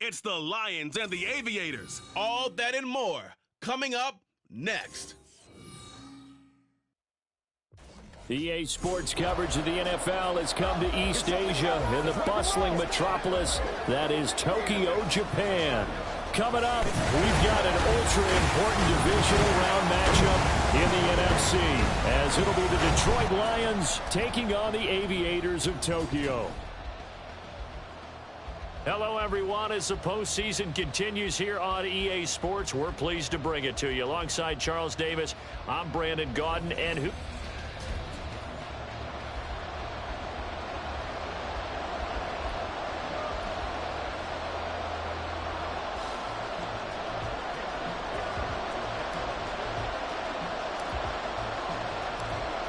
It's the Lions and the Aviators. All that and more coming up next. EA Sports coverage of the NFL has come to East Asia in the bustling metropolis that is Tokyo, Japan. Coming up, we've got an ultra-important divisional round matchup in the NFC, as it'll be the Detroit Lions taking on the Aviators of Tokyo. Hello, everyone. As the postseason continues here on EA Sports, we're pleased to bring it to you. Alongside Charles Davis, I'm Brandon Gaudin, and who...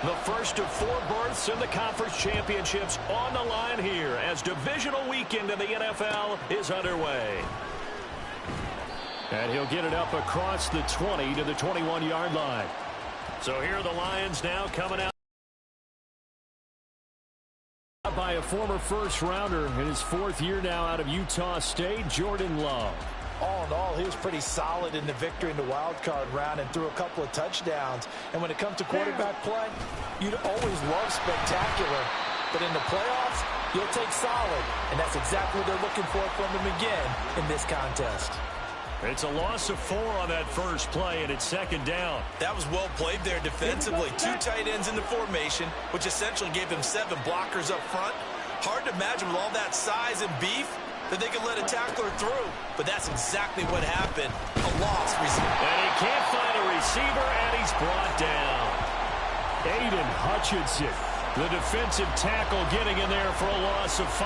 The first of 4 berths in the conference championships on the line here as divisional weekend in the NFL is underway. And he'll get it up across the 20 to the 21-yard line. So here are the Lions now coming out by a former first-rounder in his 4th year now out of Utah State, Jordan Love. All in all, he was pretty solid in the victory in the wild card round and threw a couple of touchdowns. And when it comes to quarterback play, you'd always love spectacular. But in the playoffs, you'll take solid. And that's exactly what they're looking for from him again in this contest. It's a loss of 4 on that first play, and it's second down. That was well played there defensively. 2 tight ends in the formation, which essentially gave him 7 blockers up front. Hard to imagine with all that size and beef that they could let a tackler through. But that's exactly what happened. A loss receiver. And he can't find a receiver, and he's brought down. Aiden Hutchinson, the defensive tackle, getting in there for a loss of 5.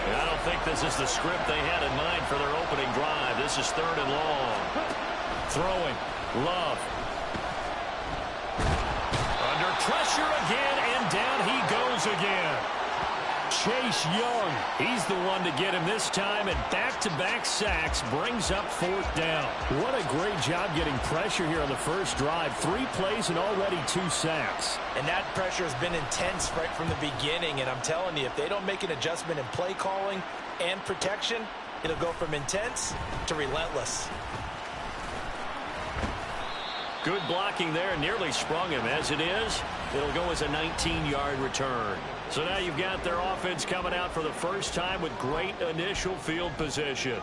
And I don't think this is the script they had in mind for their opening drive. This is 3rd and long. Throwing. Love. Under pressure again, and down he goes again. Chase Young, he's the one to get him this time, and back-to-back sacks brings up 4th down. What a great job getting pressure here on the first drive. 3 plays and already 2 sacks. And that pressure has been intense right from the beginning, and I'm telling you, if they don't make an adjustment in play calling and protection, it'll go from intense to relentless. Good blocking there, nearly sprung him. As it is, it'll go as a 19-yard return. So now you've got their offense coming out for the first time with great initial field position.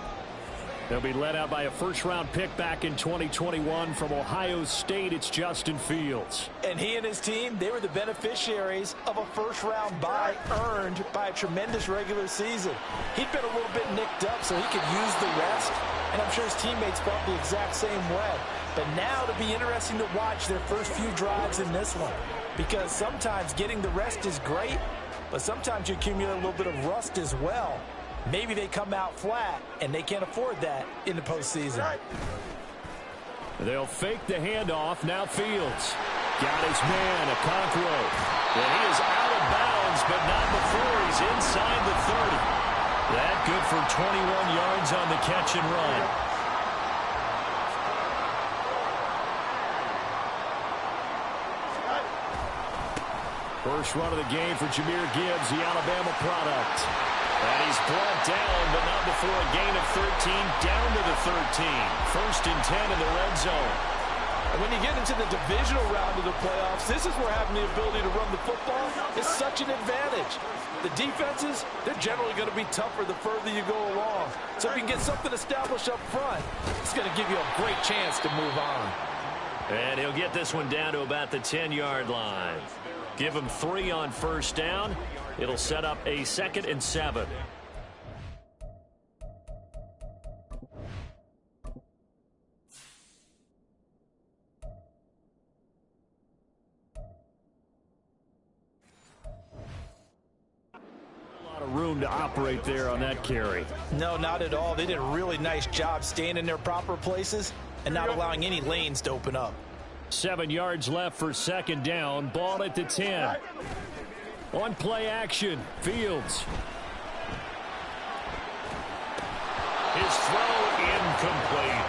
They'll be led out by a first-round pick back in 2021 from Ohio State. It's Justin Fields. And he and his team, they were the beneficiaries of a first-round bye earned by a tremendous regular season. He'd been a little bit nicked up, so he could use the rest. And I'm sure his teammates felt the exact same way. But now it'll be interesting to watch their first few drives in this one. Because sometimes getting the rest is great, but sometimes you accumulate a little bit of rust as well. Maybe they come out flat, and they can't afford that in the postseason. They'll fake the handoff. Now Fields. Got his man, Okonkwo. And he is out of bounds, but not before he's inside the 30. That good for 21 yards on the catch and run. First run of the game for Jahmyr Gibbs, the Alabama product. And he's brought down, but not before a gain of 13, down to the 13. 1st and 10 in the red zone. And when you get into the divisional round of the playoffs, this is where having the ability to run the football is such an advantage. The defenses, they're generally going to be tougher the further you go along. So if you can get something established up front, it's going to give you a great chance to move on. And he'll get this one down to about the 10-yard line. Give him 3 on first down. It'll set up a 2nd and 7. A lot of room to operate there on that carry. No, not at all. They did a really nice job staying in their proper places and not allowing any lanes to open up. 7 yards left for 2nd down. Ball at the 10. On play action, Fields. His throw incomplete.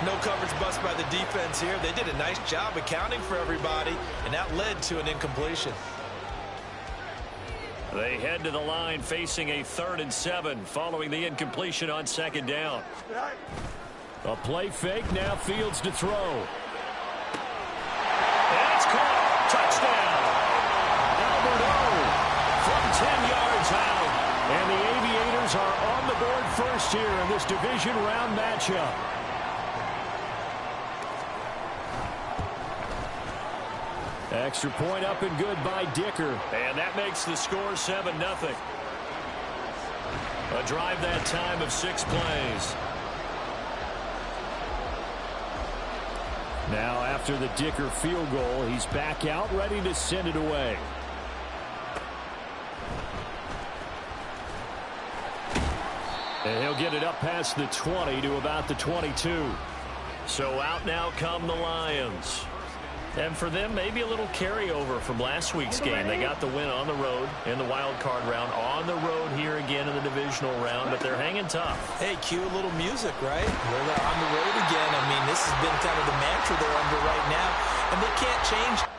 No coverage bust by the defense here. They did a nice job accounting for everybody, and that led to an incompletion. They head to the line facing a 3rd and 7 following the incompletion on 2nd down. A play fake, now Fields to throw. And it's caught. Touchdown. Albert O from 10 yards out. And the Aviators are on the board first here in this division round matchup. Extra point up and good by Dicker. And that makes the score 7-0. A drive that time of 6 plays. Now after the Dicker field goal, he's back out ready to send it away. And he'll get it up past the 20 to about the 22. So out now come the Lions. And for them, maybe a little carryover from last week's game. They got the win on the road in the wild card round, on the road here again in the divisional round, but they're hanging tough. Hey, cue a little music, right? They're on the road again. I mean, this has been kind of the mantra they're under right now, and they can't change.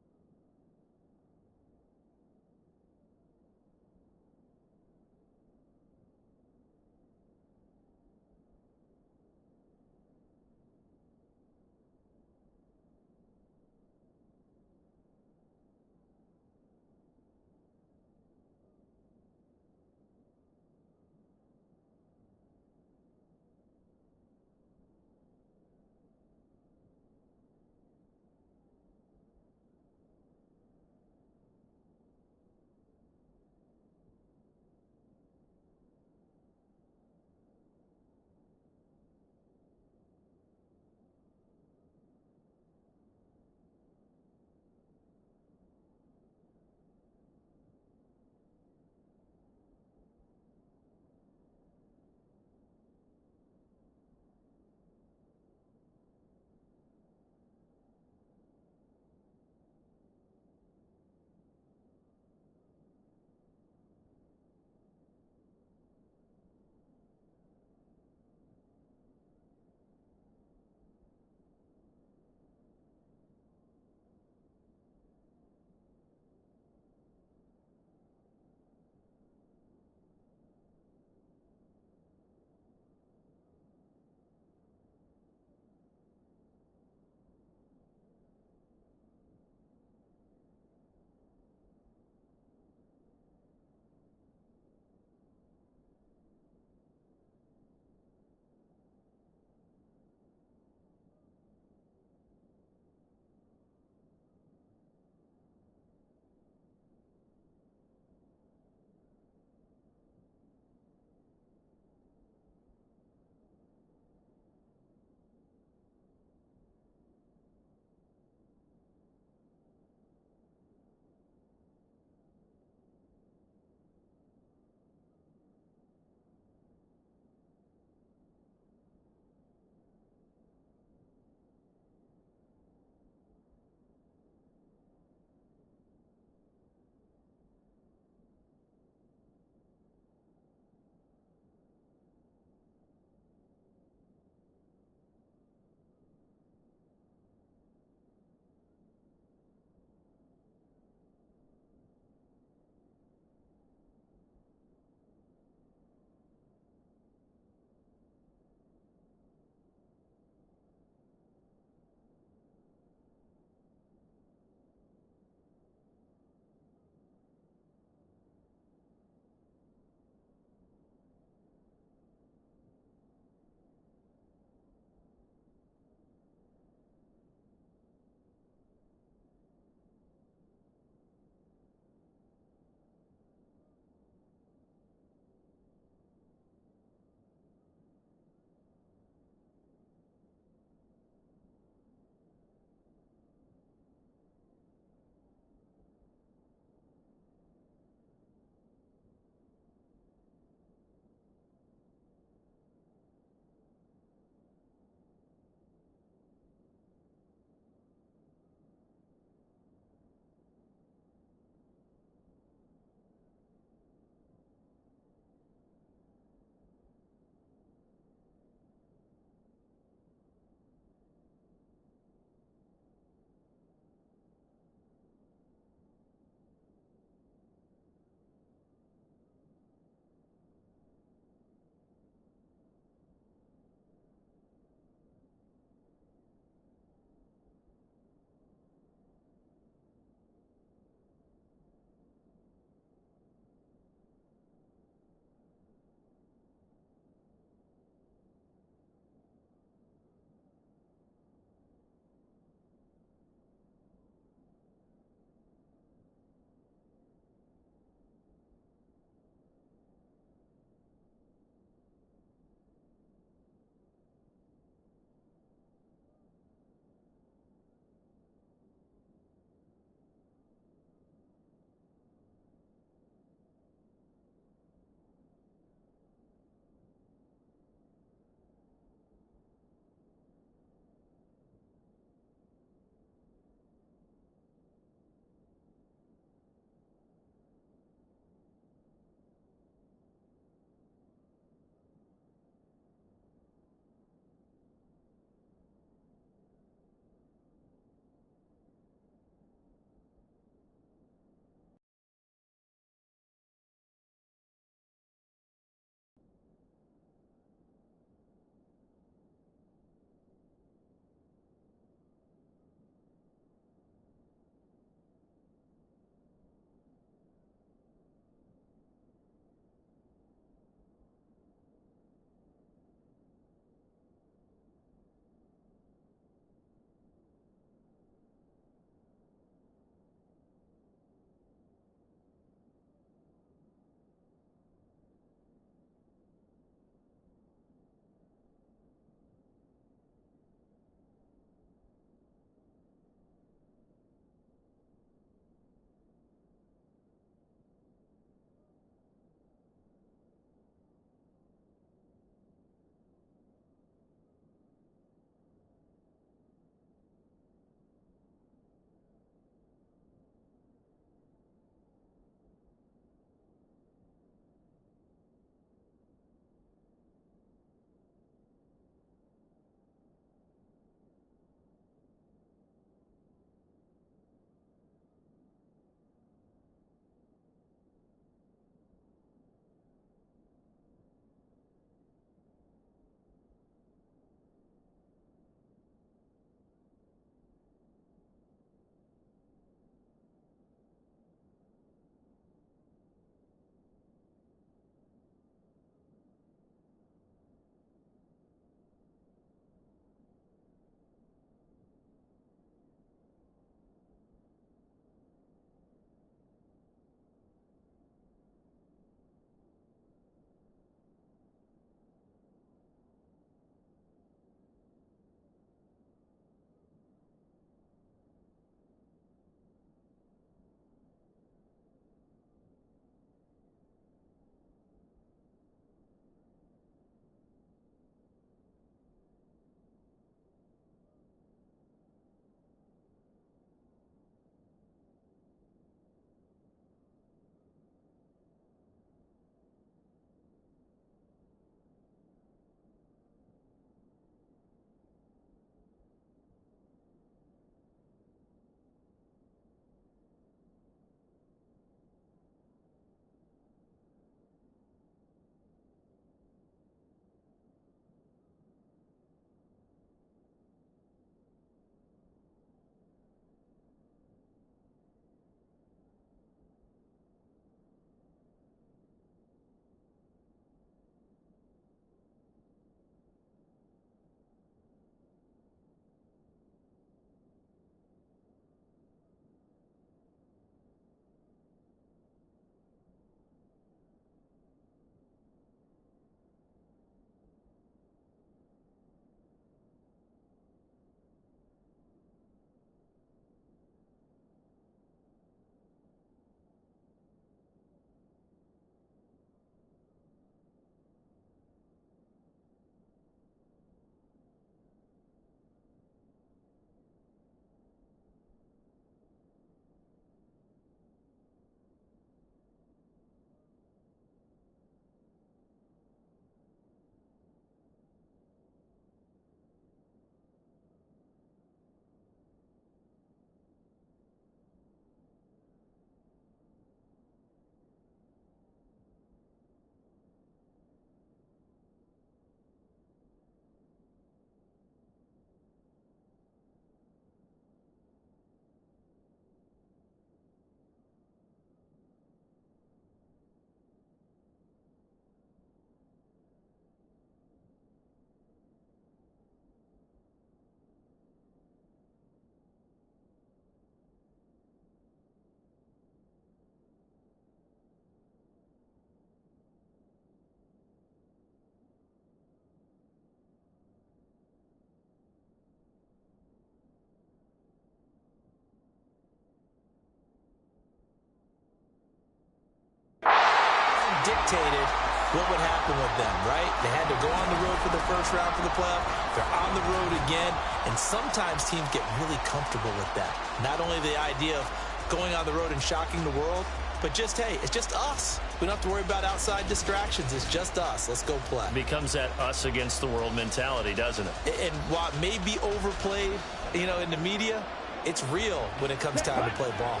dictated what would happen with them, right? They had to go on the road for the first round for the playoff. They're on the road again, and sometimes teams get really comfortable with that. Not only the idea of going on the road and shocking the world, but just, hey, it's just us. We don't have to worry about outside distractions. It's just us. Let's go play. Becomes that us against the world mentality, doesn't it? And while it may be overplayed, you know, in the media, it's real when it comes time to play ball.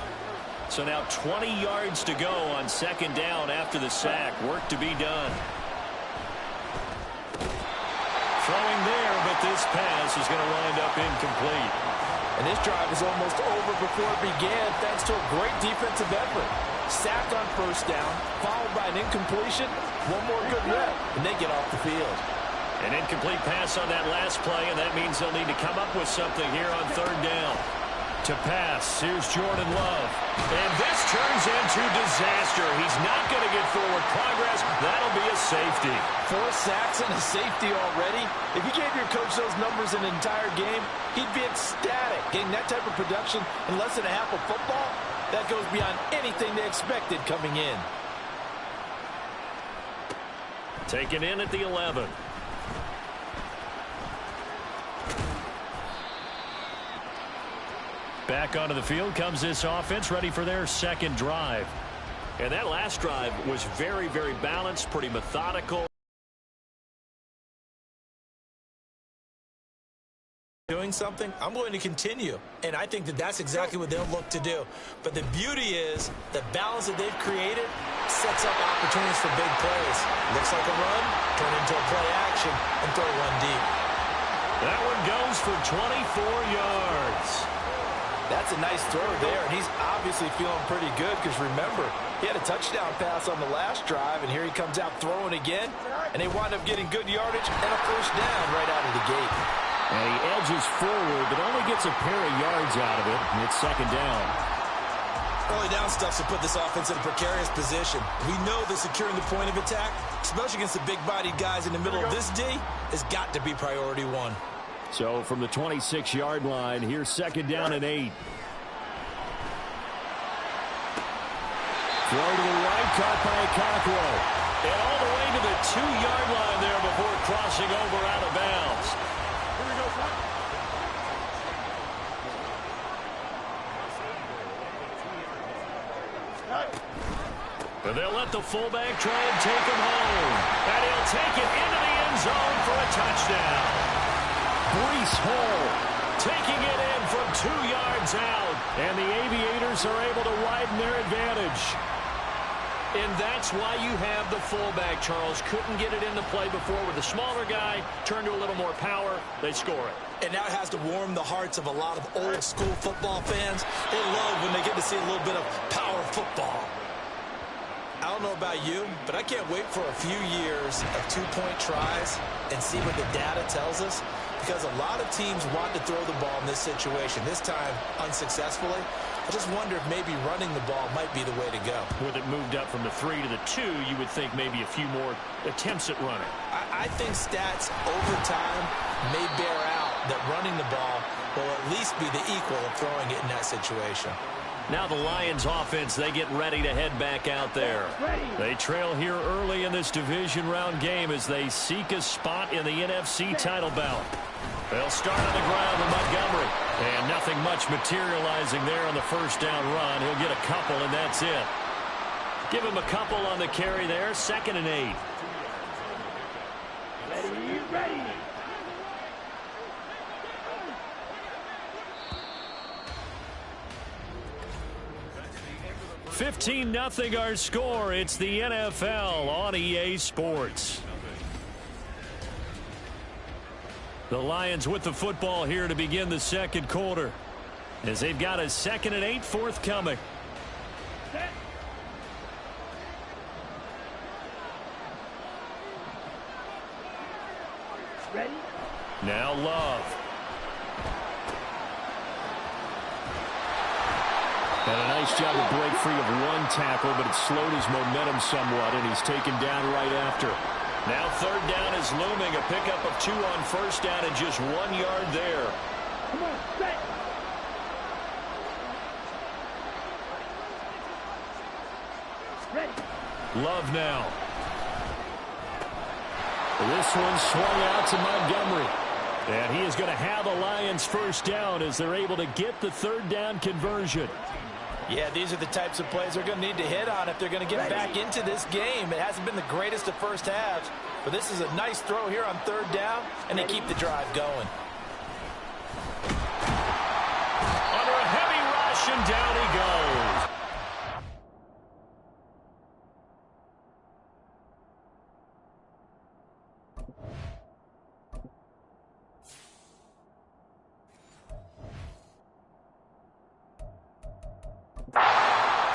So now 20 yards to go on second down after the sack. Work to be done. Throwing there, but this pass is going to wind up incomplete. And this drive is almost over before it began thanks to a great defensive effort. Sack on first down, followed by an incompletion. One more good rep, and they get off the field. An incomplete pass on that last play, and that means they'll need to come up with something here on third down. To pass, here's Jordan Love. And this turns into disaster. He's not going to get forward progress. That'll be a safety. 4 sacks and a safety already. If you gave your coach those numbers in an entire game, he'd be ecstatic. Getting that type of production in less than a half of football, that goes beyond anything they expected coming in. Taken in at the 11. Back onto the field comes this offense, ready for their second drive. And that last drive was very, very balanced, pretty methodical. Doing something, I'm going to continue. And I think that that's exactly what they'll look to do. But the beauty is the balance that they've created sets up opportunities for big plays. Looks like a run, turn into a play action, and throw one deep. That one goes for 24 yards. That's a nice throw there, and he's obviously feeling pretty good because, remember, he had a touchdown pass on the last drive, and here he comes out throwing again, and they wind up getting good yardage and a first down right out of the gate. And he edges forward, but only gets a pair of yards out of it, and it's second down. Early down stuff to put this offense in a precarious position. We know that securing the point of attack, especially against the big-bodied guys in the middle of this D, has got to be priority one. So from the 26-yard line, here's second down and 8. Throw to the right, caught by Cockrell. And all the way to the 2-yard line there before crossing over out of bounds. Here we go, but they'll let the fullback try and take him home. And he'll take it into the end zone for a touchdown. Breece Hall taking it in from 2 yards out. And the Aviators are able to widen their advantage. And that's why you have the fullback, Charles. Couldn't get it into play before with a smaller guy. Turned to a little more power. They score it. And now it has to warm the hearts of a lot of old-school football fans. They love when they get to see a little bit of power football. I don't know about you, but I can't wait for a few years of 2-point tries and see what the data tells us. Because a lot of teams want to throw the ball in this situation. This time, unsuccessfully. I just wonder if maybe running the ball might be the way to go. With it moved up from the 3 to the 2, you would think maybe a few more attempts at running. I think stats over time may bear out that running the ball will at least be the equal of throwing it in that situation. Now the Lions offense, they get ready to head back out there. They trail here early in this division round game as they seek a spot in the NFC title bout. They'll start on the ground with Montgomery. And nothing much materializing there on the first down run. He'll get a couple, and that's it. Give him a couple on the carry there. 2nd and 8. Ready. 15-0 our score. It's the NFL on EA Sports. The Lions with the football here to begin the second quarter, as they've got a 2nd and 8 forthcoming. Ready? Now Love. And a nice job to break free of one tackle, but it slowed his momentum somewhat, and he's taken down right after. Now 3rd down is looming. A pickup of 2 on first down and just 1 yard there. Come on, set. Ready. Love now. This one swung out to Montgomery. And he is going to have a Lions first down as they're able to get the third down conversion. Yeah, these are the types of plays they're going to need to hit on if they're going to get back into this game. It hasn't been the greatest of first halves, but this is a nice throw here on third down, and they keep the drive going. Under a heavy rush, and down he goes.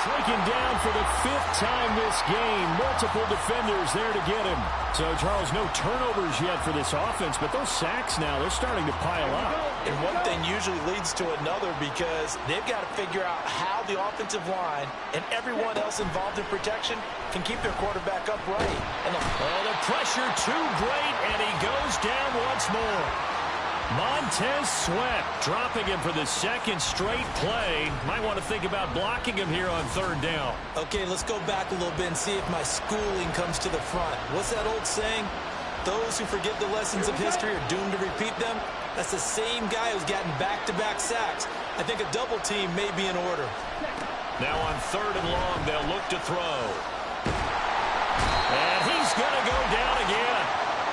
Taken down for the 5th time this game. Multiple defenders there to get him. So, Charles, no turnovers yet for this offense, but those sacks now, they're starting to pile up. And one thing usually leads to another because they've got to figure out how the offensive line and everyone else involved in protection can keep their quarterback upright. And the pressure too great, and he goes down once more. Montez Sweat dropping him for the second straight play. Might want to think about blocking him here on third down. Okay, let's go back a little bit and see if my schooling comes to the front. What's that old saying? Those who forget the lessons of history are doomed to repeat them. That's the same guy who's gotten back-to-back sacks. I think a double team may be in order. Now on third and long, they'll look to throw. And he's going to go down again.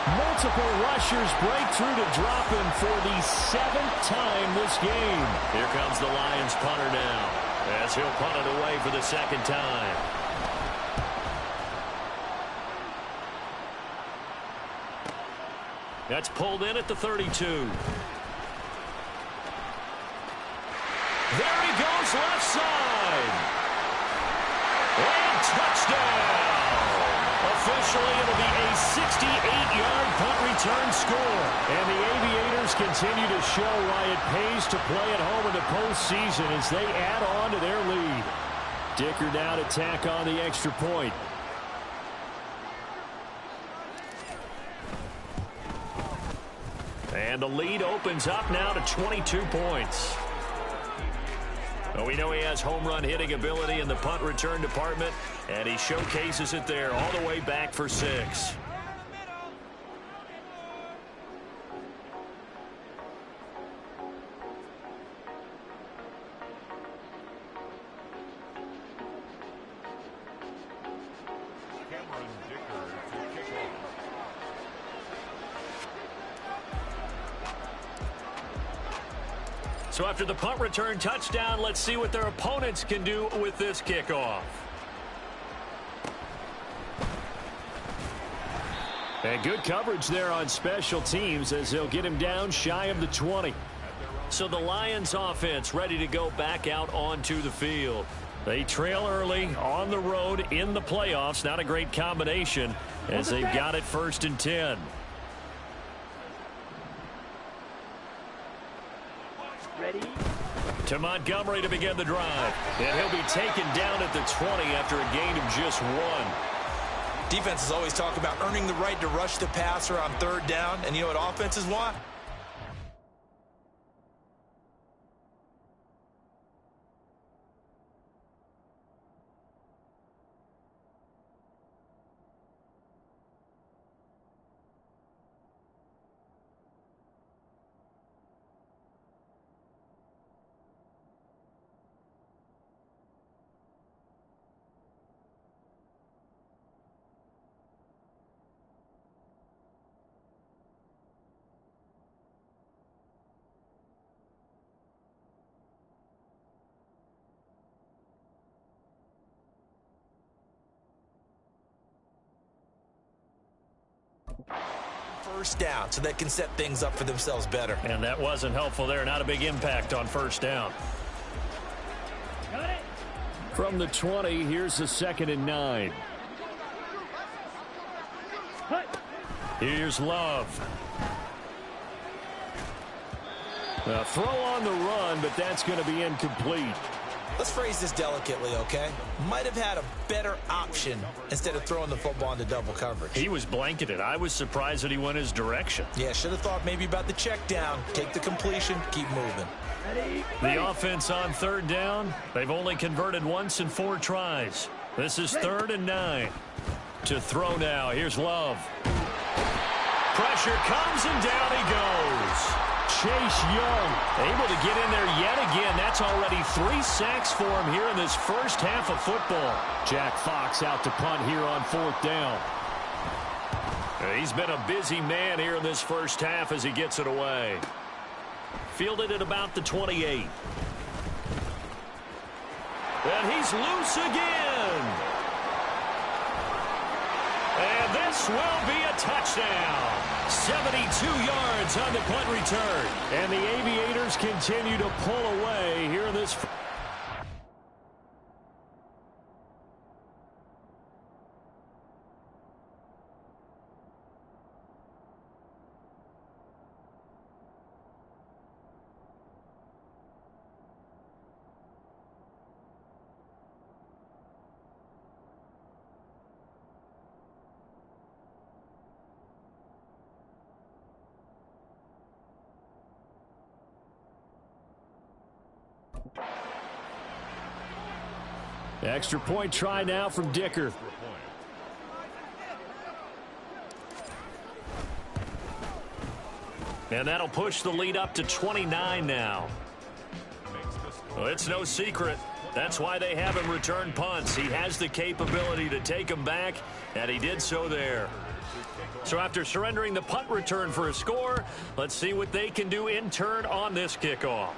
Multiple rushers break through to drop him for the 7th time this game. Here comes the Lions punter now, as he'll punt it away for the second time. That's pulled in at the 32. There he goes, left side. And touchdown. Officially, it'll be a 68-yard punt return score. And the Aviators continue to show why it pays to play at home in the postseason as they add on to their lead. Dicker now to tack on the extra point. And the lead opens up now to 22 points. Well, we know he has home run hitting ability in the punt return department, and he showcases it there all the way back for 6. So after the punt return touchdown, let's see what their opponents can do with this kickoff. And good coverage there on special teams as they'll get him down shy of the 20. So the Lions offense ready to go back out onto the field. They trail early on the road in the playoffs. Not a great combination as they've got it 1st and 10. Ready? To Montgomery to begin the drive. And he'll be taken down at the 20 after a gain of just 1. Defenses always talk about earning the right to rush the passer on third down. And you know what offenses want? First down, so they can set things up for themselves better. And that wasn't helpful there. Not a big impact on first down. Got it. From the 20, here's the 2nd and 9. Here's Love. A throw on the run, but that's going to be incomplete. Let's phrase this delicately, okay? Might have had a better option instead of throwing the football into double coverage. He was blanketed. I was surprised that he went his direction. Yeah, should have thought maybe about the check down, take the completion, keep moving. Ready? The offense on third down, they've only converted once in 4 tries. This is 3rd and 9. To throw now. Here's Love. Pressure comes and down he goes. Chase Young able to get in there yet again. That's already 3 sacks for him here in this first half of football. Jack Fox out to punt here on 4th down. He's been a busy man here in this first half as he gets it away. Fielded at about the 28. And he's loose again. And this will be a touchdown. 72 yards on the punt return. And the Aviators continue to pull away here in this. Extra point try now from Dicker. And that'll push the lead up to 29 now. Well, it's no secret. That's why they have him return punts. He has the capability to take them back, and he did so there. So after surrendering the punt return for a score, let's see what they can do in turn on this kickoff.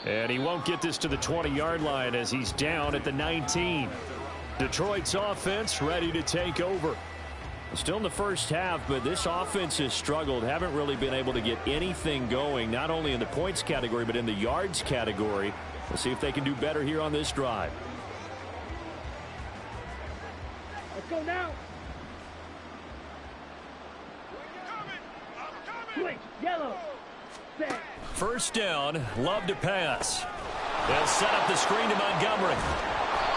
And he won't get this to the 20-yard line as he's down at the 19. Detroit's offense ready to take over. Still in the first half, but this offense has struggled. Haven't really been able to get anything going, not only in the points category, but in the yards category. We'll see if they can do better here on this drive. Let's go now. Switch, yellow. Set. First down, Love to pass. They'll set up the screen to Montgomery.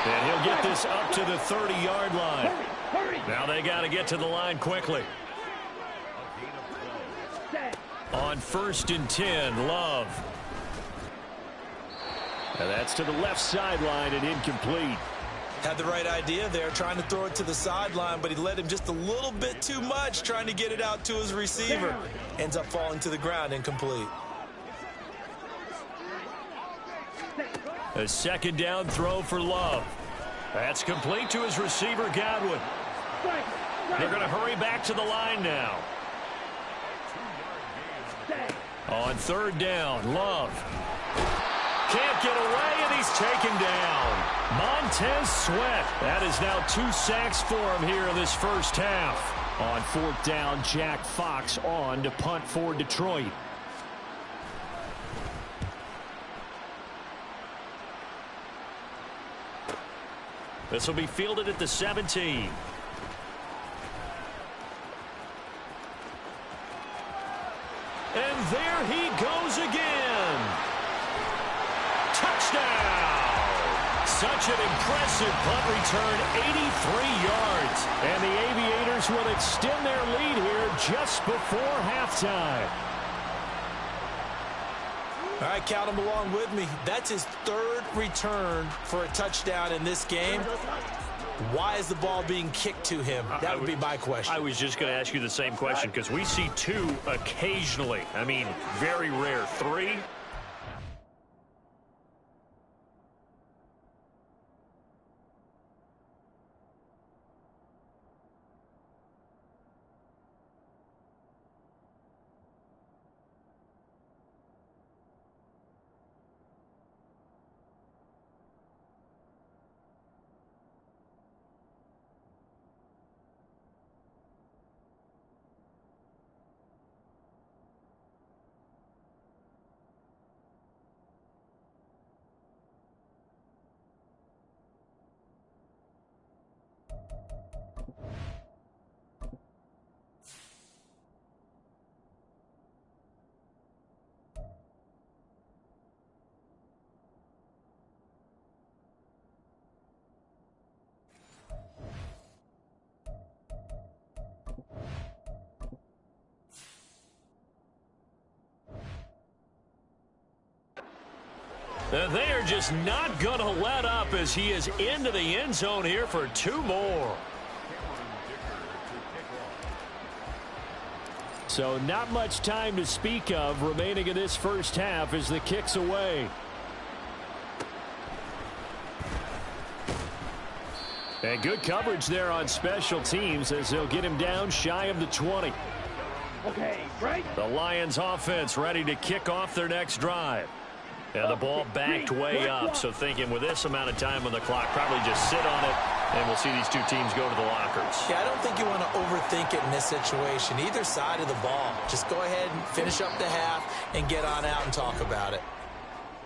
And he'll get this up to the 30-yard line. Hurry. Now they got to get to the line quickly. Set. On 1st and 10, Love. And that's to the left sideline and incomplete. Had the right idea there, trying to throw it to the sideline, but he led him just a little bit too much, trying to get it out to his receiver. Ends up falling to the ground, incomplete. A 2nd down throw for Love. That's complete to his receiver, Godwin. They're going to hurry back to the line now. On 3rd down, Love. Can't get away, and he's taken down. Montez Sweat. That is now 2 sacks for him here in this first half. On 4th down, Jack Fox on to punt for Detroit. This will be fielded at the 17. And there he goes again. Touchdown! Such an impressive punt return, 83 yards. And the Aviators will extend their lead here just before halftime. All right, count him along with me. That's his 3rd return for a touchdown in this game. Why is the ball being kicked to him? That would be my question. I was just going to ask you the same question because we see 2 occasionally. I mean, very rare. 3? They are just not going to let up as he is into the end zone here for 2 more. So not much time to speak of remaining in this first half as the kick's away. And good coverage there on special teams as they'll get him down shy of the 20. Okay, right. The Lions offense ready to kick off their next drive. And the ball backed way up, so thinking with this amount of time on the clock, probably just sit on it, and we'll see these two teams go to the lockers. Yeah, I don't think you want to overthink it in this situation. Either side of the ball. Just go ahead and finish up the half and get on out and talk about it.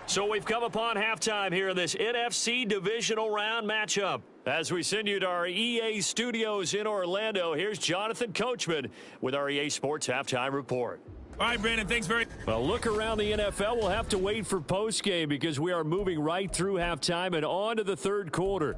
So we've come upon halftime here in this NFC divisional round matchup. As we send you to our EA studios in Orlando, here's Jonathan Coachman with our EA Sports Halftime Report. All right, Brandon, thanks very much. Well, look around the NFL. We'll have to wait for postgame because we are moving right through halftime and on to the third quarter.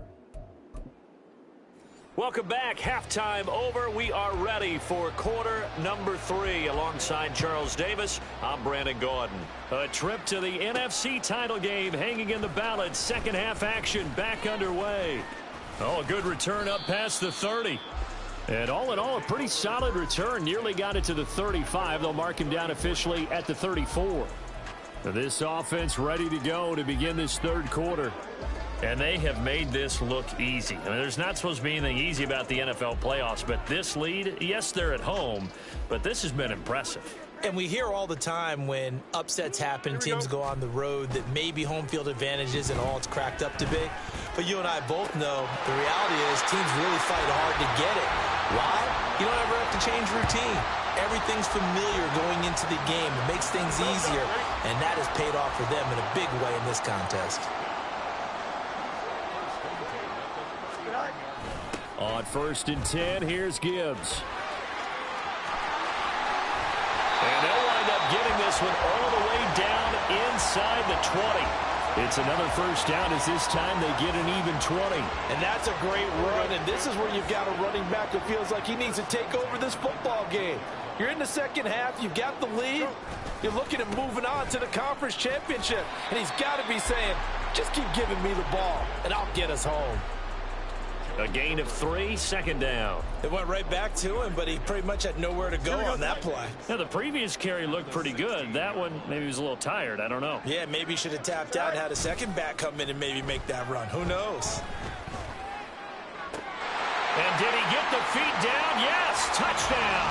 Welcome back. Halftime over. We are ready for quarter number 3. Alongside Charles Davis, I'm Brandon Gordon. A trip to the NFC title game hanging in the balance. Second half action back underway. Oh, a good return up past the 30. And all in all, a pretty solid return. Nearly got it to the 35. They'll mark him down officially at the 34. This offense ready to go to begin this third quarter. And they have made this look easy. I mean, there's not supposed to be anything easy about the NFL playoffs, but this lead, yes, they're at home, but this has been impressive. And we hear all the time when upsets happen, teams go on the road, that maybe home field advantage isn't all it's cracked up to be. But you and I both know the reality is teams really fight hard to get it. Why? You don't ever have to change routine. Everything's familiar going into the game. It makes things easier, and that has paid off for them in a big way in this contest. On 1st and 10, here's Gibbs. And they'll wind up getting this one all the way down inside the 20. It's another first down as this time they get an even 20. And that's a great run, and this is where you've got a running back who feels like he needs to take over this football game. You're in the second half, you've got the lead, you're looking at moving on to the conference championship, and he's got to be saying, just keep giving me the ball, and I'll get us home. A gain of 3, second down. It went right back to him, but he pretty much had nowhere to go on that play. Now, the previous carry looked pretty good. That one, maybe he was a little tired. I don't know. Yeah, maybe he should have tapped out and had a second back come in and maybe make that run. Who knows? And did he get the feet down? Yes, touchdown.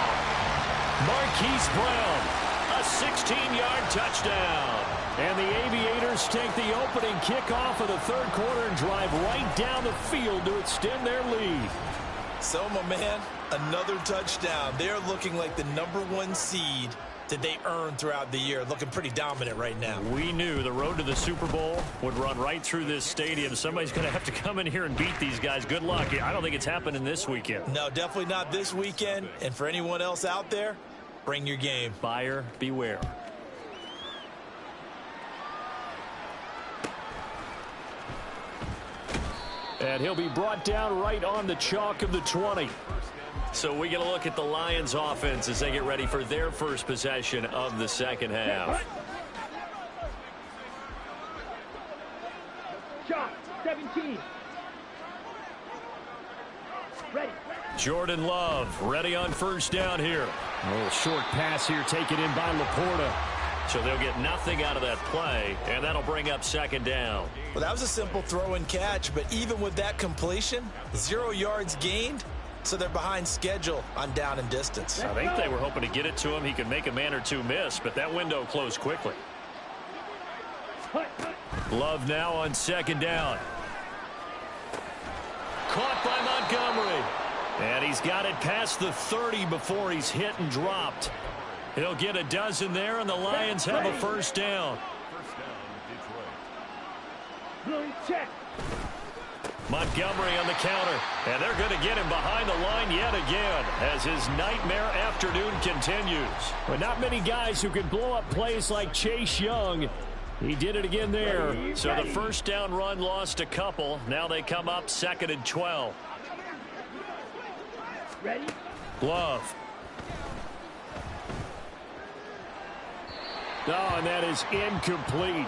Marquise Brown, a 16-yard touchdown. And the Aviators take the opening kickoff of the third quarter and drive right down the field to extend their lead. So, my man, another touchdown. They're looking like the #1 seed that they earned throughout the year. Looking pretty dominant right now. We knew the road to the Super Bowl would run right through this stadium. Somebody's going to have to come in here and beat these guys. Good luck. I don't think it's happening this weekend. No, definitely not this weekend. And for anyone else out there, bring your game. Buyer beware. And he'll be brought down right on the chalk of the 20. So we get a look at the Lions offense as they get ready for their first possession of the second half. Shot, 17. Ready. Jordan Love ready on first down here. A little short pass here taken in by Laporta. So they'll get nothing out of that play, and that'll bring up second down. Well, that was a simple throw and catch, but even with that completion, 0 yards gained, so they're behind schedule on down and distance. I think they were hoping to get it to him. He could make a man or two miss, but that window closed quickly. Love now on second down. Caught by Montgomery. And he's got it past the 30 before he's hit and dropped. He'll get a dozen there, and the Lions have a first down. Check. Montgomery on the counter, and they're going to get him behind the line yet again as his nightmare afternoon continues. But not many guys who can blow up plays like Chase Young. He did it again there. So the first down run lost a couple. Now they come up 2nd and 12. Ready? Love. Oh, and that is incomplete.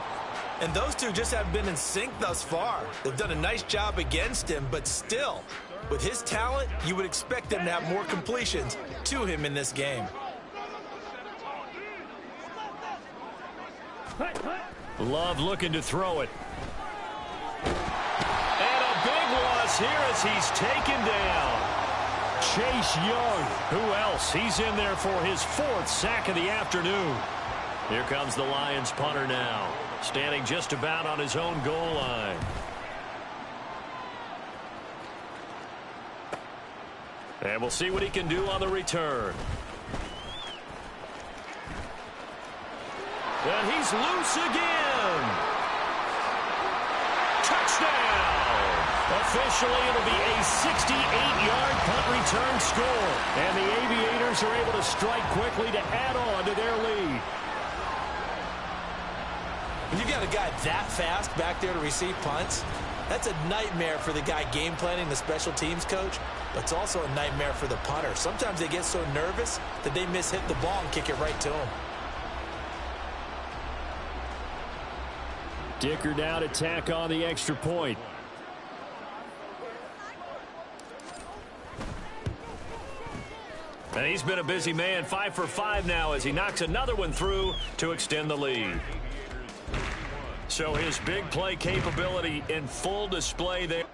And those two just haven't been in sync thus far. They've done a nice job against him, but still, with his talent, you would expect them to have more completions to him in this game. Love looking to throw it. And a big loss here as he's taken down. Chase Young. Who else? He's in there for his 4th sack of the afternoon. Here comes the Lions punter now, standing just about on his own goal line. And we'll see what he can do on the return. And he's loose again. Touchdown. Officially, it'll be a 68-yard punt return score. And the Aviators are able to strike quickly to add on to their lead. When you got a guy that fast back there to receive punts, that's a nightmare for the guy game planning, the special teams coach, but it's also a nightmare for the punter. Sometimes they get so nervous that they hit the ball and kick it right to him. Dicker now to tack on the extra point. And he's been a busy man, 5 for 5 now as he knocks another one through to extend the lead. So his big play capability in full display there.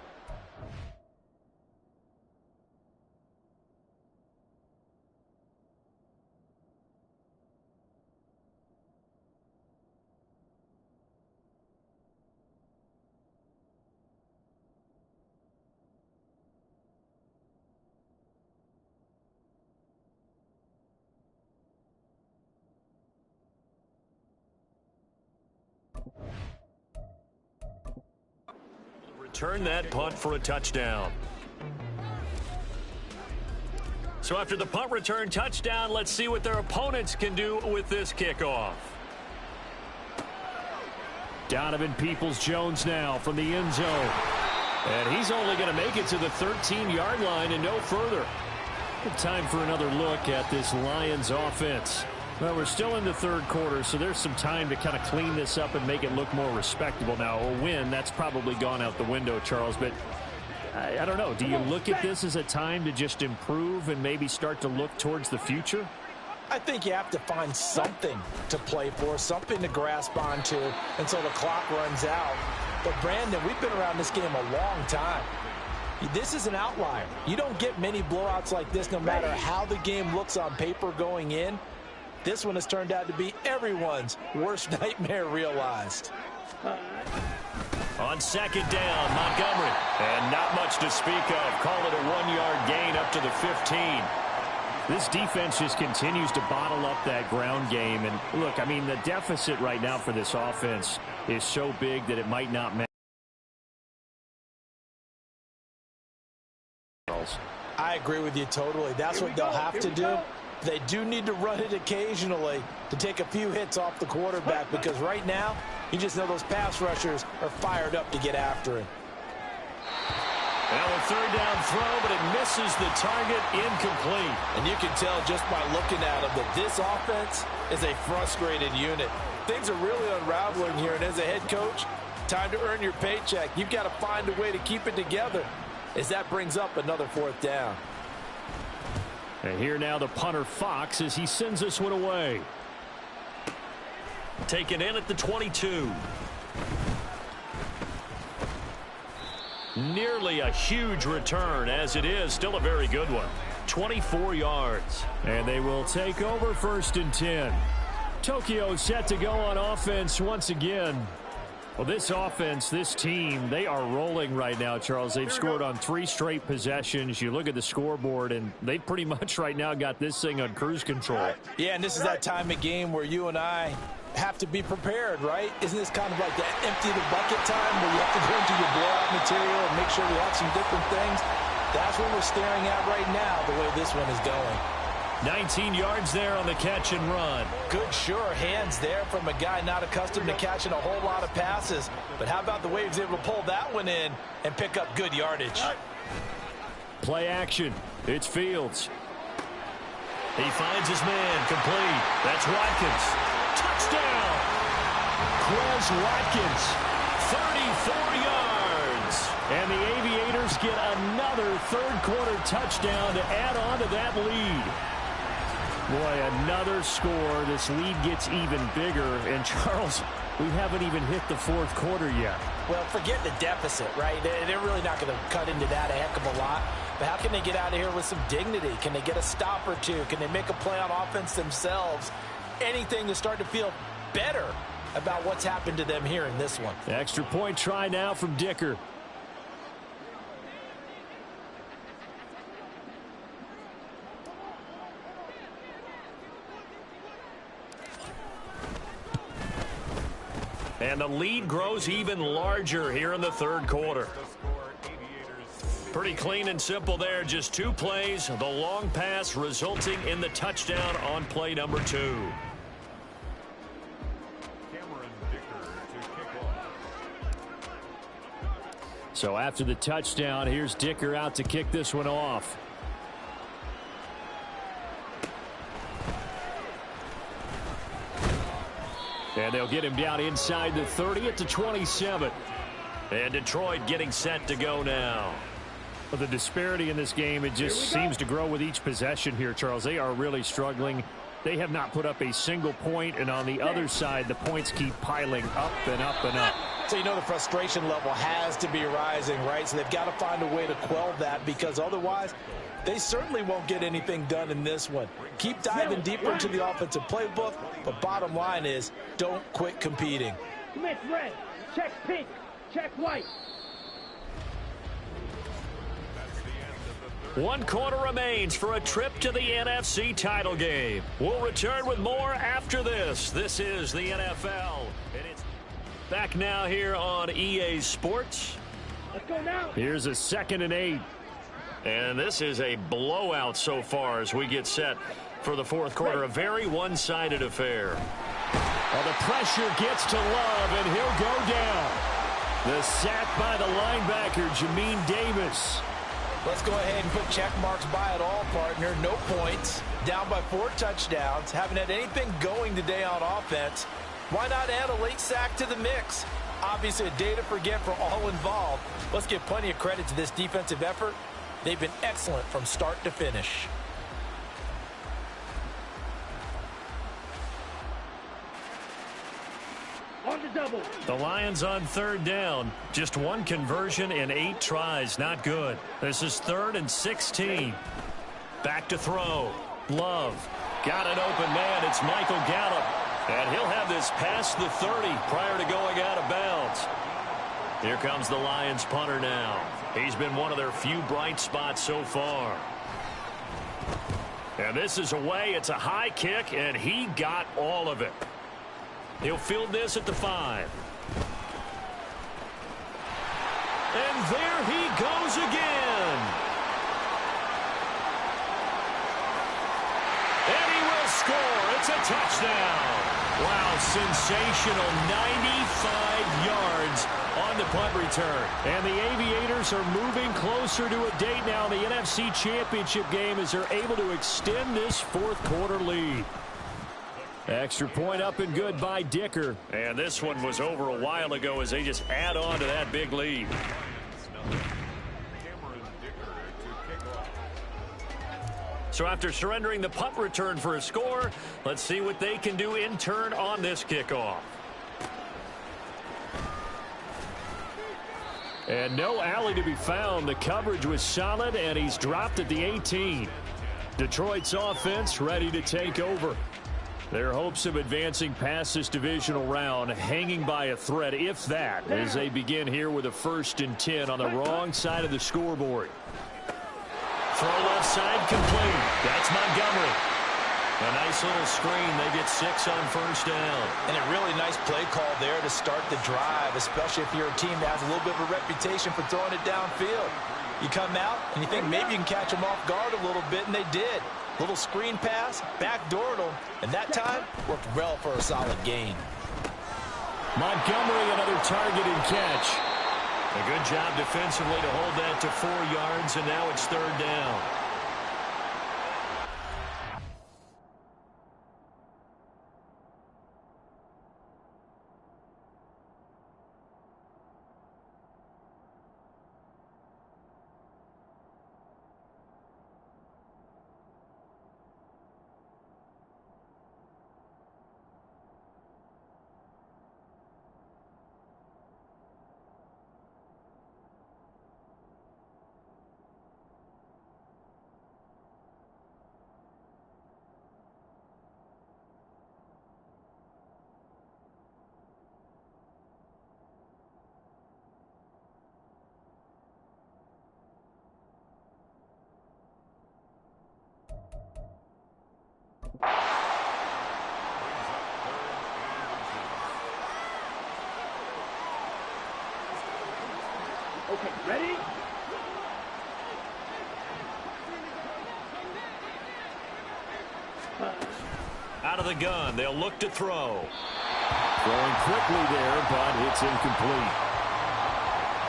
Return that punt for a touchdown. So after the punt return touchdown, let's see what their opponents can do with this kickoff. Donovan Peoples-Jones now from the end zone. And he's only going to make it to the 13-yard line and no further. Good time for another look at this Lions offense. Well, we're still in the third quarter, so there's some time to kind of clean this up and make it look more respectable. Now, a win, that's probably gone out the window, Charles, but I don't know. Do you look at this as a time to just improve and maybe start to look towards the future? I think you have to find something to play for, something to grasp onto until the clock runs out. But, Brandon, we've been around this game a long time. This is an outlier. You don't get many blowouts like this no matter how the game looks on paper going in. This one has turned out to be everyone's worst nightmare realized. On second down, Montgomery. And not much to speak of. Call it a 1-yard gain up to the 15. This defense just continues to bottle up that ground game. And look, I mean, the deficit right now for this offense is so big that it might not matter. I agree with you totally. That's what they'll have to do. They do need to run it occasionally to take a few hits off the quarterback because right now, you just know those pass rushers are fired up to get after him. Well, a third down throw, but it misses the target, incomplete. And you can tell just by looking at them that this offense is a frustrated unit. Things are really unraveling here, and as a head coach, time to earn your paycheck. You've got to find a way to keep it together as that brings up another 4th down. And here now the punter Fox as he sends this one away. Taken in at the 22. Nearly a huge return as it is. Still a very good one. 24 yards. And they will take over 1st and 10. Tokyo set to go on offense once again. Well, this offense, this team, they are rolling right now, Charles. They've scored on 3 straight possessions. You look at the scoreboard, and they pretty much right now got this thing on cruise control. Yeah, and this is that time of game where you and I have to be prepared, right? Isn't this kind of like that empty the bucket time where you have to go into your blowout material and make sure we have some different things? That's what we're staring at right now, the way this one is going. 19 yards there on the catch and run. Good, sure hands there from a guy not accustomed to catching a whole lot of passes. But how about the way he was able to pull that one in and pick up good yardage? Play action. It's Fields. He finds his man complete. That's Watkins. Touchdown. Quez Watkins, 34 yards. And the Aviators get another third-quarter touchdown to add on to that lead. Boy, another score. This lead gets even bigger. And, Charles, we haven't even hit the fourth quarter yet. Well, forget the deficit, right? They're really not going to cut into that a heck of a lot. But how can they get out of here with some dignity? Can they get a stop or two? Can they make a play on offense themselves? Anything to start to feel better about what's happened to them here in this one. Extra point try now from Dicker. And the lead grows even larger here in the third quarter. Pretty clean and simple there. Just two plays. The long pass resulting in the touchdown on play number 2. So after the touchdown, here's Dicker out to kick this one off. And they'll get him down inside the 30 at the 27. And Detroit getting set to go now. Well, the disparity in this game, it just seems to grow with each possession here, Charles. They are really struggling. They have not put up a single point, and on the other side, the points keep piling up and up and up. So you know the frustration level has to be rising, right? So they've got to find a way to quell that, because otherwise they certainly won't get anything done in this one. Keep diving deeper into the offensive playbook, but bottom line is don't quit competing. Commit red. Check pink. Check white. 1 quarter remains for a trip to the NFC title game. We'll return with more after this. This is the NFL. And it's back now here on EA Sports. Let's go now. Here's a 2nd and 8. And this is a blowout so far as we get set for the fourth quarter. A very one-sided affair. Well, the pressure gets to Love, and he'll go down. The sack by the linebacker, Jamin Davis. Let's go ahead and put check marks by it all, partner. No points. Down by 4 touchdowns. Haven't had anything going today on offense. Why not add a late sack to the mix? Obviously a day to forget for all involved. Let's give plenty of credit to this defensive effort. They've been excellent from start to finish. On the double. The Lions on 3rd down. Just 1 conversion in 8 tries. Not good. This is 3rd and 16. Back to throw. Love. Got an open man. It's Michael Gallup. And he'll have this past the 30 prior to going out of bounds. Here comes the Lions punter now. He's been one of their few bright spots so far. And this is away. It's a high kick, and he got all of it. He'll field this at the 5. And there he goes again. And he will score. It's a touchdown. Wow, sensational 95 yards on the punt return. And the Aviators are moving closer to a date now in the NFC Championship game as they're able to extend this fourth quarter lead. Extra point up and good by Dicker. And this one was over a while ago as they just add on to that big lead. So after surrendering the punt return for a score, let's see what they can do in turn on this kickoff. And no alley to be found. The coverage was solid, and he's dropped at the 18. Detroit's offense ready to take over. Their hopes of advancing past this divisional round hanging by a thread, if that, as they begin here with a 1st and 10 on the wrong side of the scoreboard. Throw left side complete. That's Montgomery. A nice little screen. They get 6 on 1st down. And a really nice play call there to start the drive, especially if you're a team that has a little bit of a reputation for throwing it downfield. You come out and you think maybe you can catch them off guard a little bit, and they did. Little screen pass, backdoored them, and that time worked well for a solid gain. Montgomery, another target and catch. A good job defensively to hold that to 4 yards, and now it's 3rd down. Okay, ready? Out of the gun, they'll look to throw. Throwing quickly there, but it's incomplete.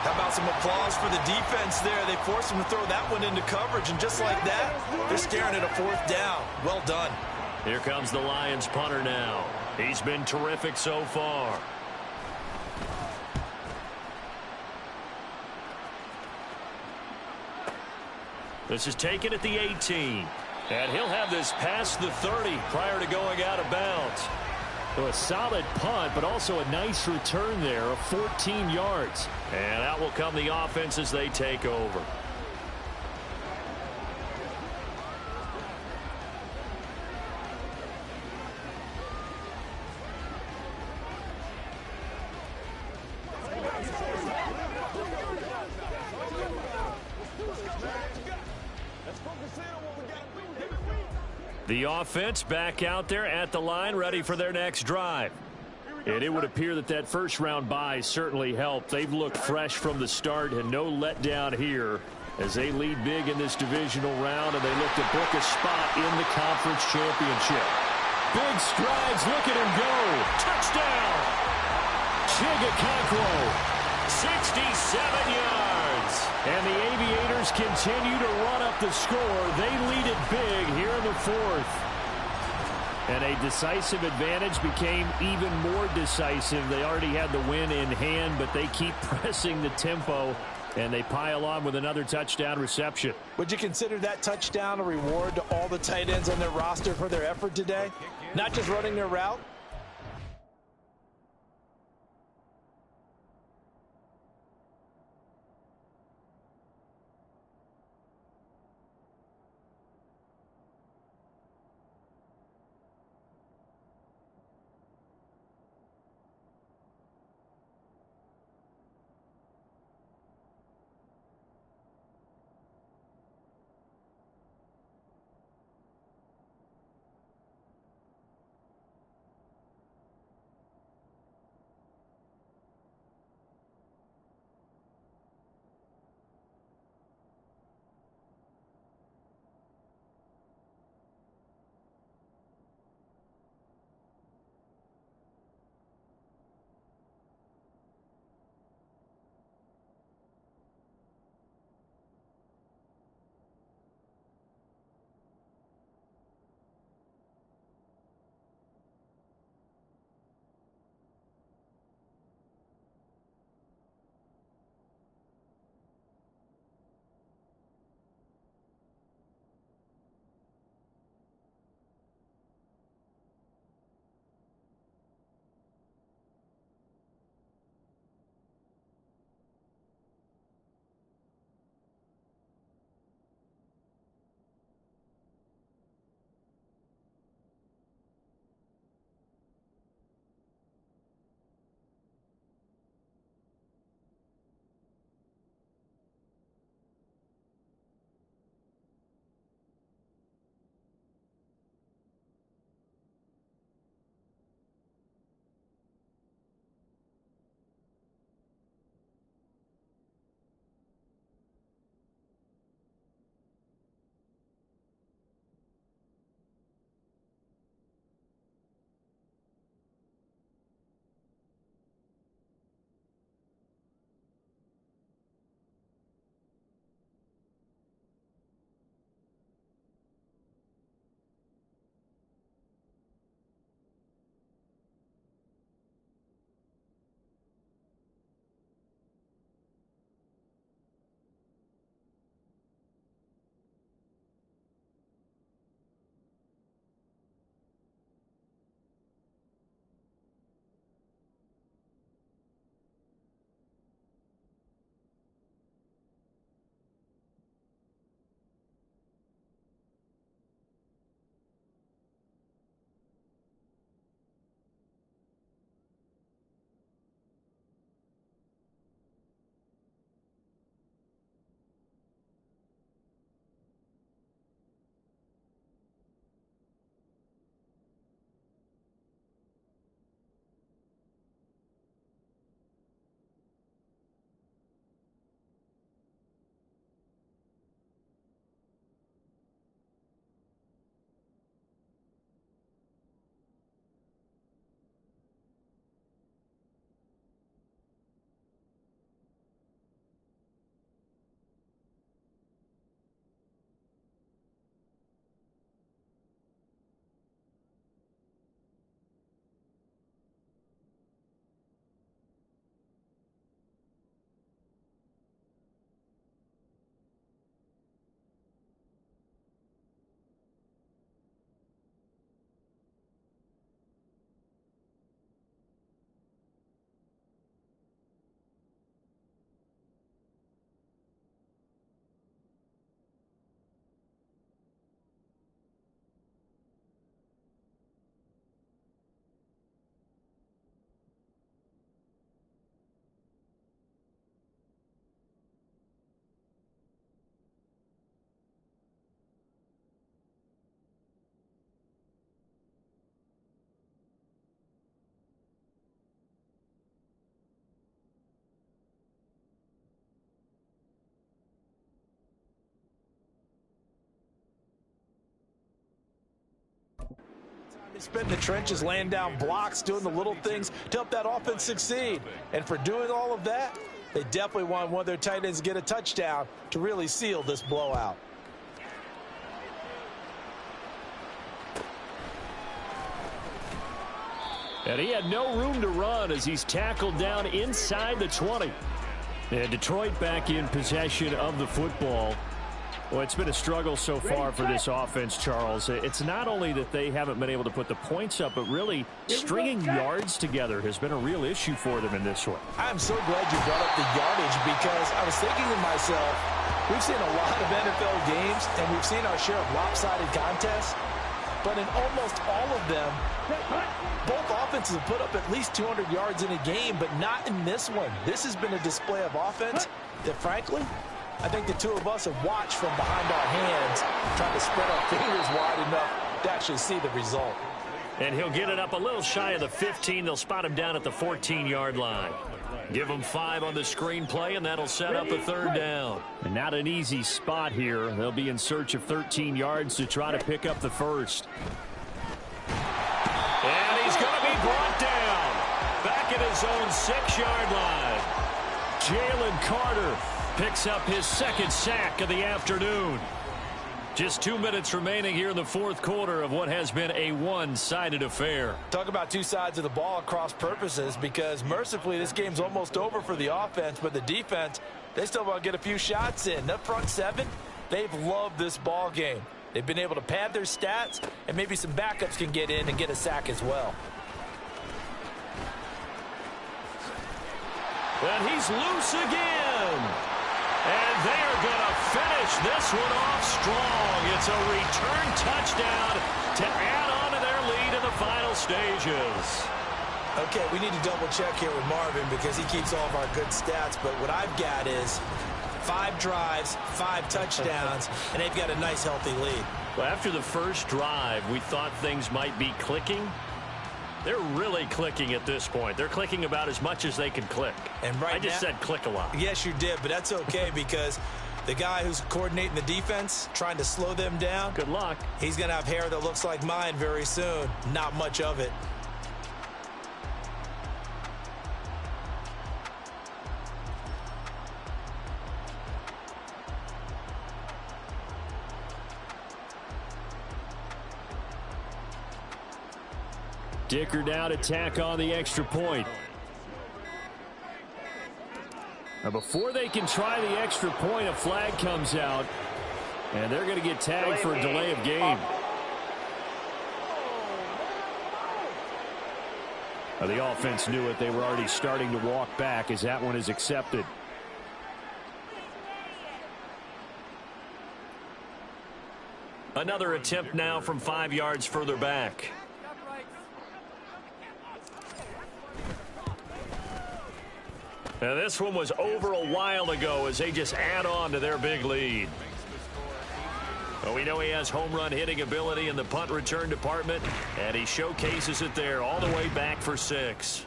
How about some applause for the defense there? They forced him to throw that one into coverage, and just like that, they're staring at a fourth down. Well done. Here comes the Lions punter now. He's been terrific so far. This is taken at the 18. And he'll have this past the 30 prior to going out of bounds. So a solid punt, but also a nice return there of 14 yards. And out will come the offense as they take over. The offense back out there at the line, ready for their next drive. And it would appear that that first-round bye certainly helped. They've looked fresh from the start and no letdown here as they lead big in this divisional round, and they look to book a spot in the conference championship. Big strides. Look at him go. Touchdown. Chigakonkwo. 67 yards. And the Aviators continue to run up the score. They lead it big here in the fourth. And a decisive advantage became even more decisive. They already had the win in hand, but they keep pressing the tempo, and they pile on with another touchdown reception. Would you consider that touchdown a reward to all the tight ends on their roster for their effort today? Not just running their route, They spent in the trenches, laying down blocks, doing the little things to help that offense succeed. And for doing all of that, they definitely want one of their tight ends to get a touchdown to really seal this blowout. And he had no room to run as he's tackled down inside the 20. And Detroit back in possession of the football. Well, it's been a struggle so far for this offense, Charles. It's not only that they haven't been able to put the points up, but really stringing yards together has been a real issue for them in this one. I'm so glad you brought up the yardage because I was thinking to myself, we've seen a lot of NFL games and we've seen our share of lopsided contests, but in almost all of them, both offenses have put up at least 200 yards in a game, but not in this one. This has been a display of offense that, frankly, I think the two of us have watched from behind our hands, trying to spread our fingers wide enough to actually see the result. And he'll get it up a little shy of the 15. They'll spot him down at the 14-yard line. Give him 5 on the screen play, and that'll set up a 3rd down. And not an easy spot here. They'll be in search of 13 yards to try to pick up the first. And he's going to be brought down back at his own 6-yard line. Jalen Carter picks up his 2nd sack of the afternoon. Just 2 minutes remaining here in the 4th quarter of what has been a one-sided affair. Talk about two sides of the ball at cross purposes, because mercifully this game's almost over for the offense, but the defense, they still want to get a few shots in. That front 7, they've loved this ball game. They've been able to pad their stats, and maybe some backups can get in and get a sack as well. And he's loose again. And they are going to finish this one off strong. It's a return touchdown to add on to their lead in the final stages. Okay, we need to double check here with Marvin because he keeps all of our good stats. But what I've got is 5 drives, 5 touchdowns, and they've got a nice, healthy lead. Well, after the first drive, we thought things might be clicking. They're really clicking at this point. They're clicking about as much as they can click. And right I just said click a lot. Yes, you did, but that's okay because the guy who's coordinating the defense, trying to slow them down, good luck. He's going to have hair that looks like mine very soon. Not much of it. Dicker now to tack on the extra point. Now before they can try the extra point, a flag comes out, and they're going to get tagged for a delay of game. Now the offense knew it. They were already starting to walk back as that one is accepted. Another attempt now from 5 yards further back. Now this one was over a while ago as they just add on to their big lead. Well, we know he has home run hitting ability in the punt return department, and he showcases it there all the way back for 6.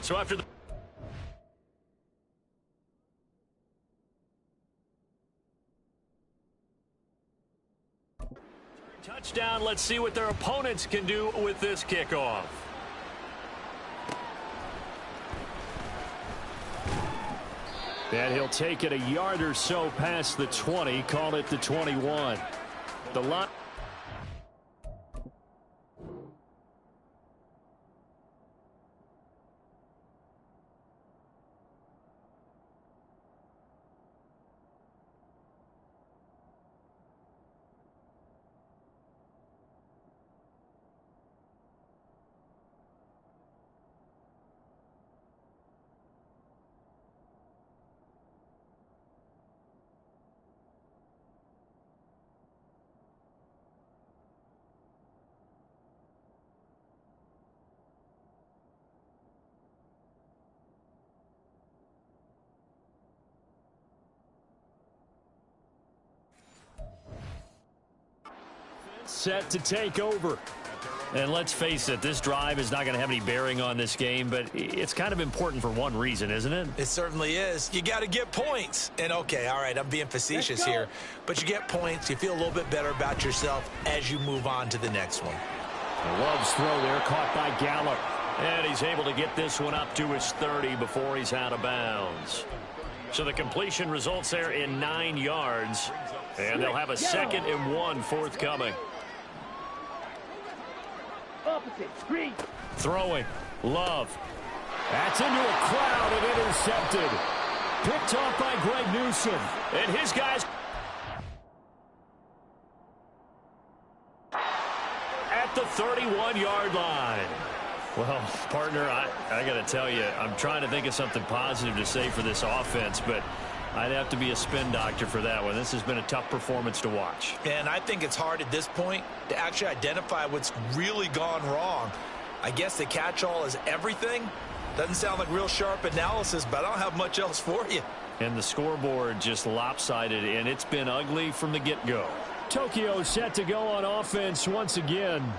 So after the touchdown, let's see what their opponents can do with this kickoff. And he'll take it a yard or so past the 20, call it the 21. The line. set to take over. And let's face it, this drive is not going to have any bearing on this game, but it's kind of important for one reason, isn't it? It certainly is. You got to get points. And, okay, all right, I'm being facetious here, but you get points, you feel a little bit better about yourself as you move on to the next one. Love's throw there, caught by Gallup. And he's able to get this one up to his 30 before he's out of bounds. So the completion results there in 9 yards, and they'll have a 2nd and 1 forthcoming. Opposite, screen. Throwing, Love. That's into a crowd and intercepted. Picked off by Greg Newsome. And his guys at the 31-yard line. Well, partner, I got to tell you, I'm trying to think of something positive to say for this offense, but I'd have to be a spin doctor for that one. This has been a tough performance to watch. And I think it's hard at this point to actually identify what's really gone wrong. I guess the catch-all is everything. Doesn't sound like real sharp analysis, but I don't have much else for you. And the scoreboard just lopsided, and it's been ugly from the get-go. Tokyo set to go on offense once again.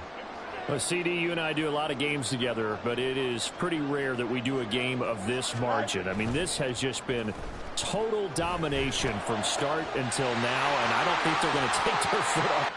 Well, CD, you and I do a lot of games together, but it is pretty rare that we do a game of this margin. I mean, this has just been total domination from start until now, and I don't think they're going to take their foot off.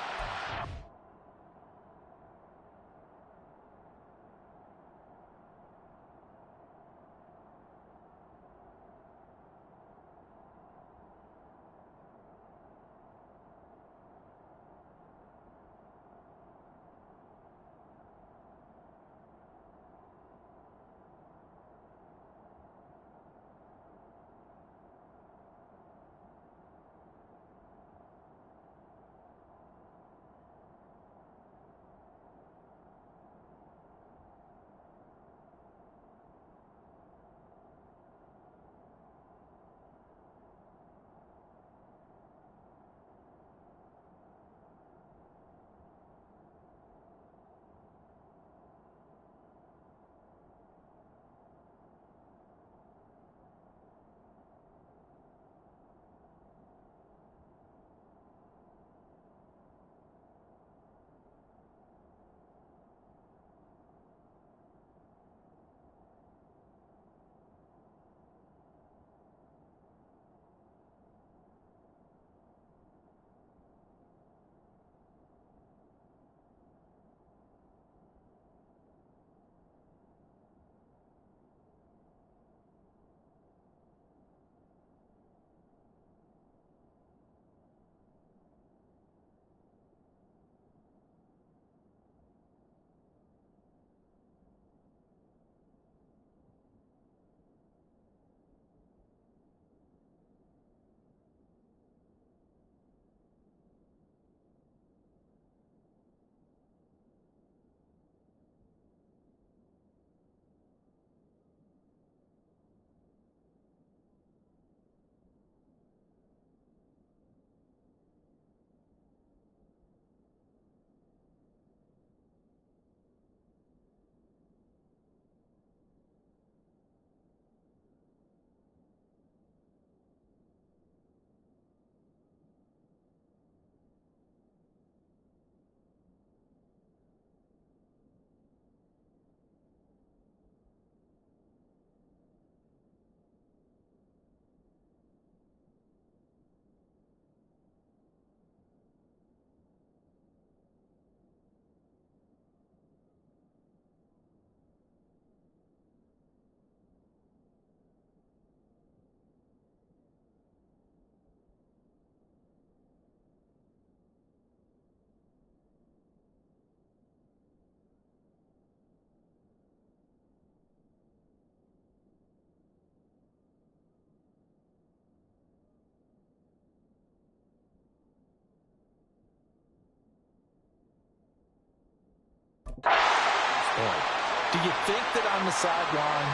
Do you think that on the sideline,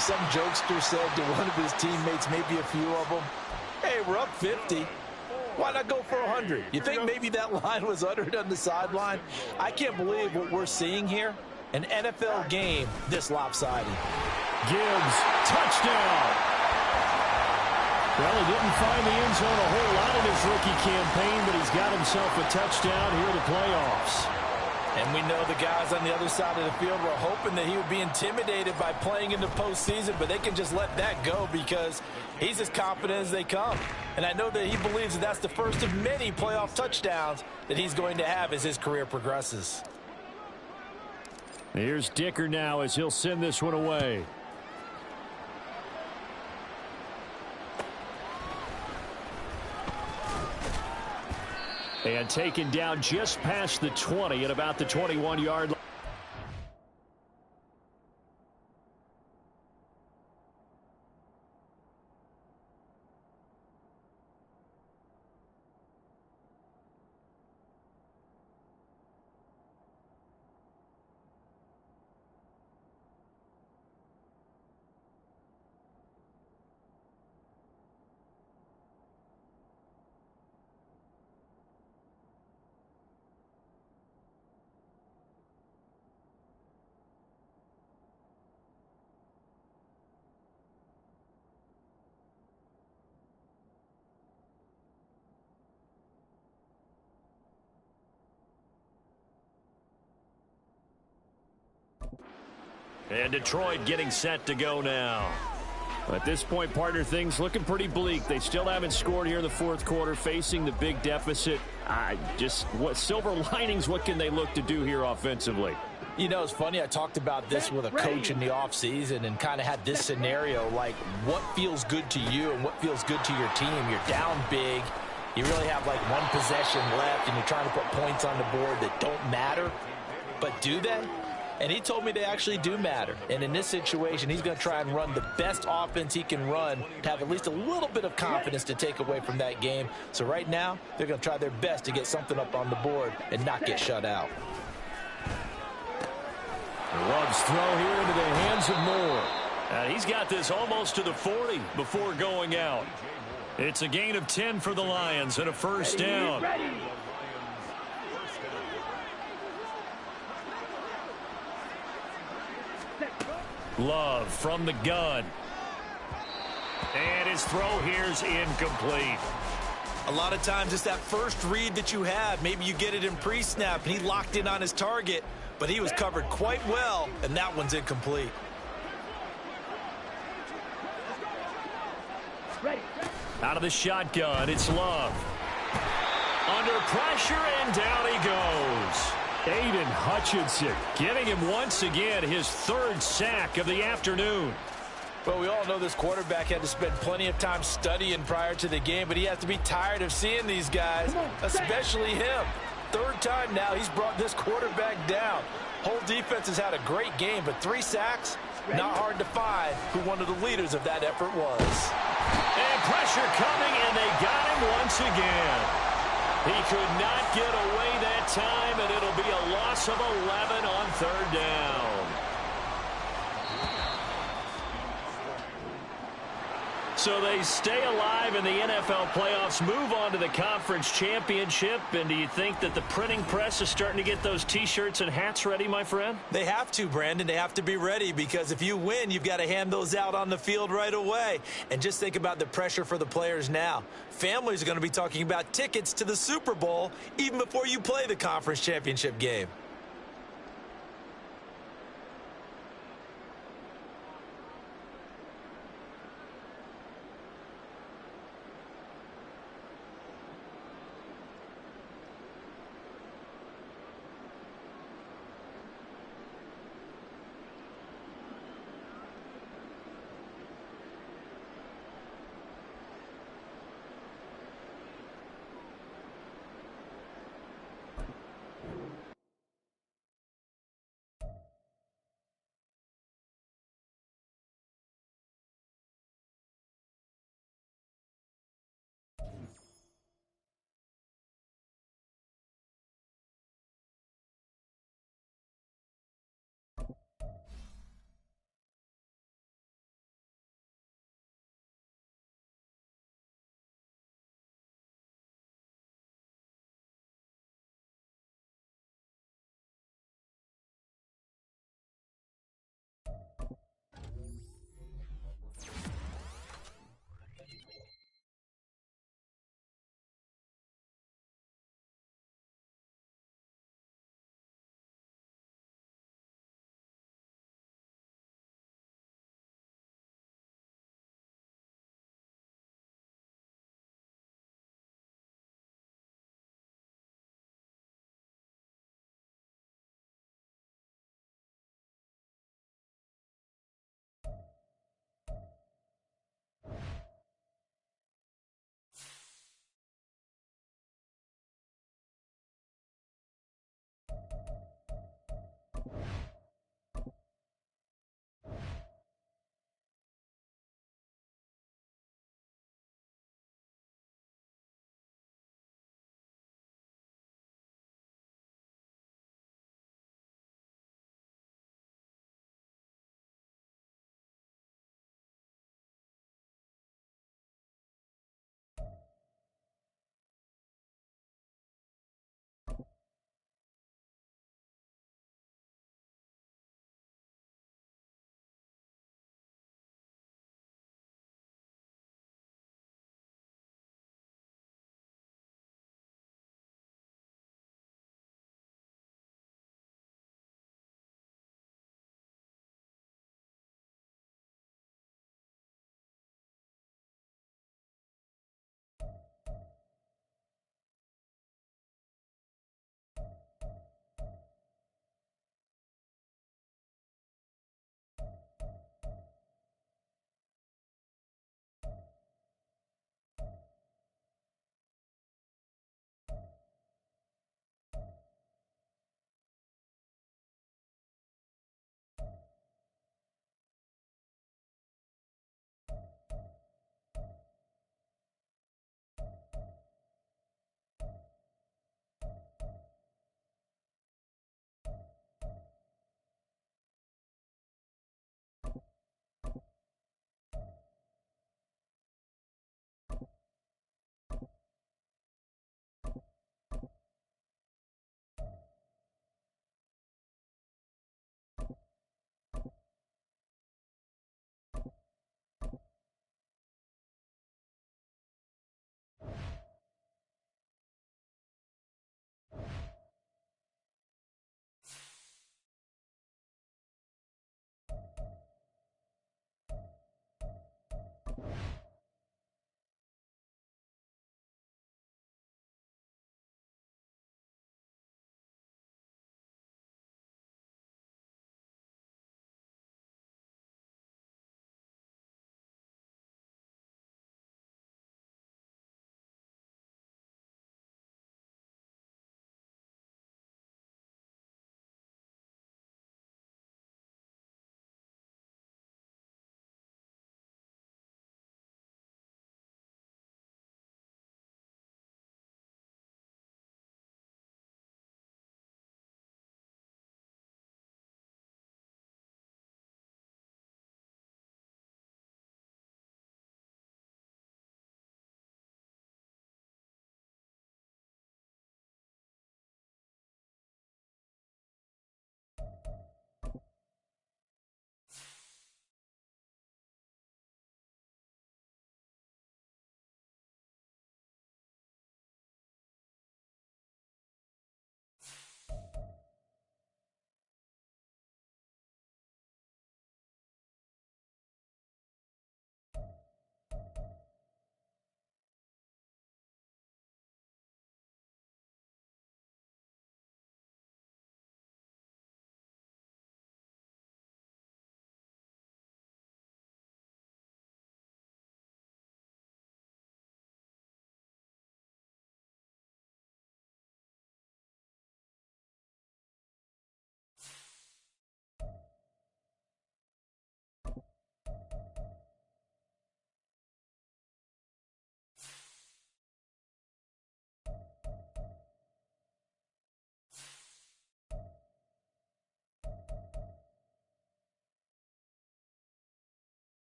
some jokester said to one of his teammates, maybe a few of them, hey, we're up 50. Why not go for 100? You think maybe that line was uttered on the sideline? I can't believe what we're seeing here. An NFL game this lopsided. Gibbs, touchdown. Well, he didn't find the end zone a whole lot in his rookie campaign, but he's got himself a touchdown here in the playoffs. And we know the guys on the other side of the field were hoping that he would be intimidated by playing in the postseason, but they can just let that go because he's as confident as they come. And I know that he believes that that's the first of many playoff touchdowns that he's going to have as his career progresses. Here's Dicker now as he'll send this one away. And taken down just past the 20 at about the 21-yard line. And Detroit getting set to go now. At this point, partner, things looking pretty bleak. They still haven't scored here in the fourth quarter, facing the big deficit. What silver linings, what can they look to do here offensively? You know, it's funny. I talked about this with a coach in the offseason and kind of had this scenario, like what feels good to you and what feels good to your team. You're down big. You really have like one possession left, and you're trying to put points on the board that don't matter. But do they? And he told me they actually do matter. And in this situation, he's going to try and run the best offense he can run to have at least a little bit of confidence to take away from that game. So right now, they're going to try their best to get something up on the board and not get shut out. Love's throw here into the hands of Moore. He's got this almost to the 40 before going out. It's a gain of 10 for the Lions and a first down. Love from the gun. And his throw here's incomplete. A lot of times it's that first read that you have. Maybe you get it in pre-snap, and he locked in on his target, but he was covered quite well, and that one's incomplete. Out of the shotgun, it's Love. Under pressure, and down he goes. Aiden Hutchinson giving him once again his third sack of the afternoon. Well, we all know this quarterback had to spend plenty of time studying prior to the game, but he has to be tired of seeing these guys, especially him. Third time now he's brought this quarterback down. Whole defense has had a great game, but 3 sacks, not hard to find who one of the leaders of that effort was. And pressure coming, and they got him once again. He could not get away that time, and it'll be a loss of 11 on third down. So they stay alive in the NFL playoffs, move on to the conference championship. And do you think that the printing press is starting to get those T-shirts and hats ready, my friend? They have to, Brandon. They have to be ready because if you win, you've got to hand those out on the field right away. And just think about the pressure for the players now. Families are going to be talking about tickets to the Super Bowl even before you play the conference championship game.